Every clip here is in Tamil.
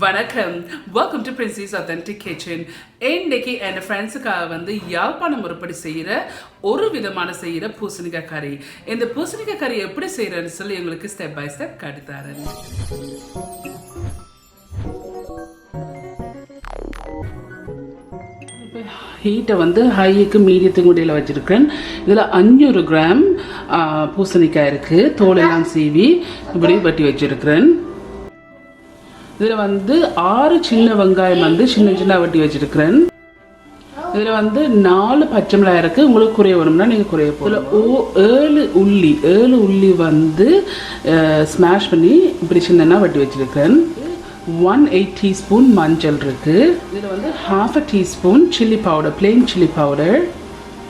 வணக்கம். Welcome to princess authentic kitchen. இன்னைக்கு என் ஃப்ரெண்ட்ஸுக்காக வந்து யாழ்ப்பாணம் முறைப்படி செய்கிற ஒரு விதமான செய்கிற பூசணிக்காய் கறி. இந்த பூசணிக்காய் கறி எப்படி செய்கிறேன்னு சொல்லி உங்களுக்கு ஸ்டெப் பை ஸ்டெப் காட்டித்தரேன். ஹீட்டை வந்து ஹைக்கு மீடியத்துக்கு முடியல வச்சுருக்கேன். இதில் 500 கிராம் பூசணிக்காய் இருக்குது. தோலெல்லாம் சீவி இப்படி வெட்டி வச்சுருக்கிறேன். இதில் வந்து 6 சின்ன வெங்காயம் வந்து சின்ன வெட்டி வச்சுருக்கிறேன். இதில் வந்து 4 பச்சை மிளகாய் இருக்குது. உங்களுக்கு குறைய வேணும்னா நீங்கள் குறைய போகலாம். 7 உள்ளி வந்து ஸ்மாஷ் பண்ணி இப்படி சின்னன்னா வெட்டி வச்சுருக்கிறேன். 1/8 டீஸ்பூன் மஞ்சள் இருக்குது. இதில் வந்து 1/2 teaspoon chilli powder, plain chilli powder,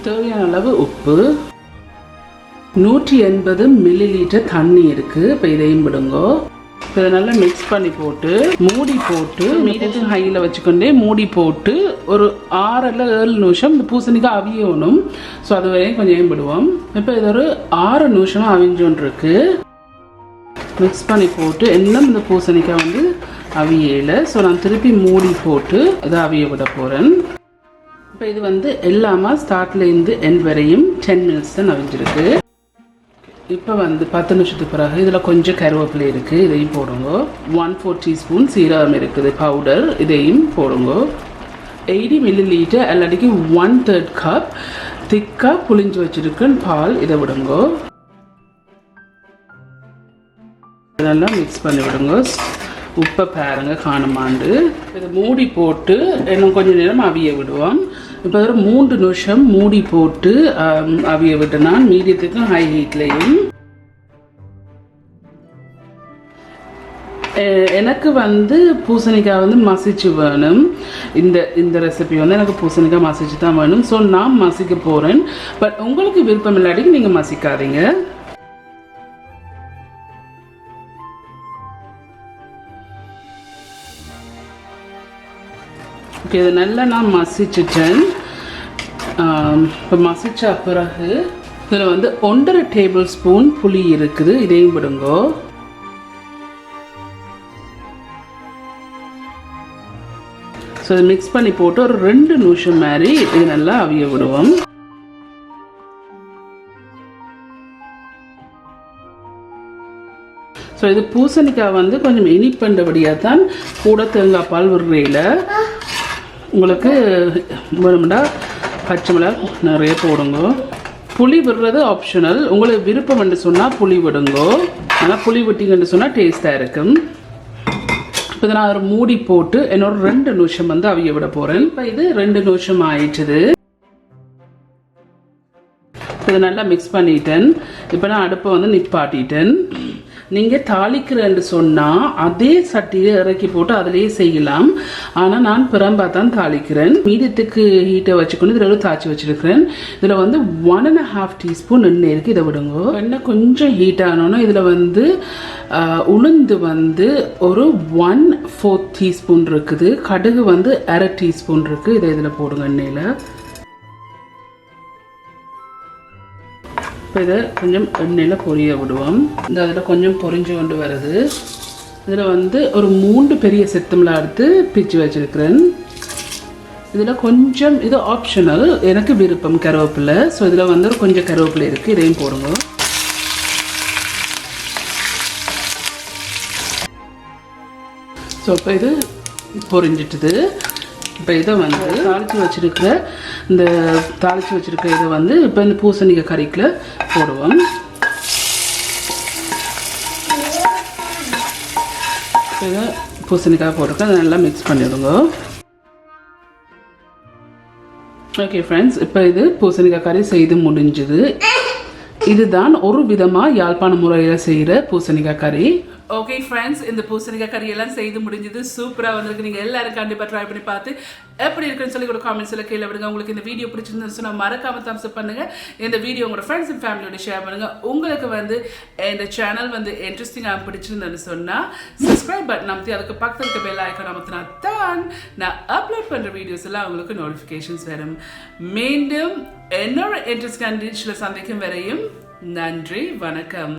தேவையான அளவு உப்பு, 180 மில்லிலிட்டர் தண்ணி இருக்குது. இப்போ இதையும் விடுங்கோ. இப்போ இதை நல்லா மிக்ஸ் பண்ணி போட்டு மூடி போட்டு மீடியத்துக்கு ஹையில் வச்சுக்கொண்டே மூடி போட்டு ஒரு 6 இல்லை 7 நிமிஷம் இந்த பூசணிக்காய் அவியணும். ஸோ அது வரையும் கொஞ்சம் விடுவோம். இப்போ இது ஒரு 6 நிமிஷம் அவிஞ்சோன்னு இருக்கு. மிக்ஸ் பண்ணி போட்டு எல்லாம் இந்த பூசணிக்காய் வந்து அவியலை. ஸோ நான் திருப்பி மூடி போட்டு இதை அவிய விட போகிறேன். இப்போ இது வந்து எல்லாமே ஸ்டார்ட்லேருந்து எண்ட் வரையும் 10 மினிட்ஸ் தான் அவிஞ்சிருக்கு. இப்போ வந்து 10 நிமிஷத்துக்கு பிறகு இதில் கொஞ்சம் கருவேப்பிலை இருக்குது. இதையும் போடுங்க. 1/4 டீஸ்பூன் சீரகம் இருக்குது பவுடர், இதையும் போடுங்க. 80 மில்லிலிட்டர் எல்லாடிக்கு 1/3 கப் திக்காக புளிஞ்சு வச்சுருக்கேன் பால், இதை விடுங்க. நல்லா மிக்ஸ் பண்ணி விடுங்க. உப்பை பாருங்க காணுமாண்டு. இதை மூடி போட்டு இன்னும் கொஞ்சம் நேரம் அவிய விடுவோம். இப்போ ஒரு 3 நிமிஷம் மூடி போட்டு அவிய விட்டேன்னா மீடியத்துக்கும் ஹை ஹீட்லையும். எனக்கு வந்து பூசணிக்காய் வந்து மசிச்சு வேணும். இந்த ரெசிபி வந்து எனக்கு பூசணிக்காய் மசிச்சு தான் வேணும். ஸோ நான் மசிக்க போகிறேன். பட் உங்களுக்கு விருப்பம் இல்லாட்டிக்கு நீங்கள் மசிக்காதீங்க. ஓகே, இதை நல்லா நான் மசிச்சுட்டேன். இப்போ மசிச்ச பிறகு இதில் வந்து 1.5 டேபிள் ஸ்பூன் புளி இருக்குது. இதையும் விடுங்கோ. ஸோ இதை மிக்ஸ் பண்ணி போட்டு ஒரு 2 நிமிஷம் மாதிரி இது நல்லா அவிய விடுவோம். ஸோ இது பூசணிக்காய் வந்து கொஞ்சம் இனிப்பண்டபடியாக தான் கூட தேங்காய் பால் விடுறையில். உங்களுக்கு வேணும்னா பச்சை மிளகாய் நிறைய போடுங்க. புளி விடுறது ஆப்ஷனல். உங்களுக்கு விருப்பம் என்று சொன்னால் புளி விடுங்கோ. ஆனால் புளி விட்டிங்கன்னு சொன்னால் டேஸ்ட்டாக இருக்கும். இப்போ இதை நான் ஒரு மூடி போட்டு என்னோட 2 நிமிஷம் வந்து அவிய விட போகிறேன். இப்போ இது 2 நிமிஷம் ஆயிடுச்சுது. இதை நல்லா மிக்ஸ் பண்ணிட்டேன். இப்போ நான் அடுப்பை வந்து நிப்பாட்டிட்டேன். நீங்கள் தாளிக்கிறேன்னு சொன்னால் அதே சட்டியை இறக்கி போட்டு அதிலேயே செய்யலாம். ஆனால் நான் பிரம்பா தான் தாளிக்கிறேன். மீடியத்துக்கு ஹீட்டை வச்சுக்கொண்டு இதில் தாச்சி வச்சுருக்கிறேன். இதில் வந்து 1.5 டீஸ்பூன் எண்ணெய் இருக்குது. இதை விடுங்க. எண்ணெய் கொஞ்சம் ஹீட் ஆனோன்னா இதில் வந்து உளுந்து வந்து ஒரு 1/4 டீஸ்பூன் இருக்குது. கடுகு வந்து 1/2 டீஸ்பூன் இருக்குது. இதை இதில் போடுங்க எண்ணெயில். இப்போ இதை கொஞ்சம் எண்ணெயில் பொரிய விடுவோம். இந்த அதில் கொஞ்சம் பொரிஞ்சு கொண்டு வருது. இதில் வந்து ஒரு 3 பெரிய செத்தமிழா எடுத்து பிச்சு வச்சுருக்கிறேன். இதில் கொஞ்சம் இது ஆப்ஷனல், எனக்கு விருப்பம் கருவேப்பிலை. ஸோ இதில் வந்து கொஞ்சம் கருவேப்பிலை இருக்குது. இதையும் போடுங்க. ஸோ இப்போ இது பொரிஞ்சிட்டுது. இப்போ இதை வந்து தாளித்து வச்சுருக்கிற இதை வந்து இப்போ இந்த பூசணிக்காய் கறிக்குள்ள போடுவோம். இதை பூசணிக்காய் போட்டுக்க அதை நல்லா மிக்ஸ் பண்ணிவிடுங்க. ஓகே ஃப்ரெண்ட்ஸ், இப்போ இது பூசணிக்காய் கறி செய்து முடிஞ்சுது. இதுதான் ஒரு விதமாக யாழ்ப்பாண முறையில் செய்கிற பூசணிக்காய் கறி. ஓகே ஃப்ரெண்ட்ஸ், இந்த பூசணிக்காய் கறி எல்லாம் செய்து முடிஞ்சது. சூப்பராக வந்திருக்கு. நீங்கள் எல்லாரும் கண்டிப்பாக ட்ரை பண்ணி பார்த்து எப்படி இருக்குன்னு சொல்லி கூட காமெண்ட்ஸில் கீழே விடுங்க. உங்களுக்கு இந்த வீடியோ பிடிச்சிருந்துன்னு சொன்னால் மறக்காம தம்ஸ் அப் பண்ணுங்கள். இந்த வீடியோ உங்களோட ஃப்ரெண்ட்ஸ் அண்ட் ஃபேமிலியோட ஷேர் பண்ணுங்கள். உங்களுக்கு வந்து இந்த சேனல் வந்து இன்ட்ரெஸ்டிங்காக பிடிச்சிருந்தேன்னு சொன்னால் சப்ஸ்கிரைப் பட்டன் அமைத்து அதுக்கு பக்கத்தில் இருக்க பெல் ஐக்கான் அமைத்தினா தான் நான் அப்லோட் பண்ணுற வீடியோஸ் எல்லாம் உங்களுக்கு நோட்டிஃபிகேஷன்ஸ் வரும். மீண்டும் என்னோட இன்ட்ரெஸ்ட் கண்டிஷனில் சந்திக்கும் வரையும் நன்றி, வணக்கம்.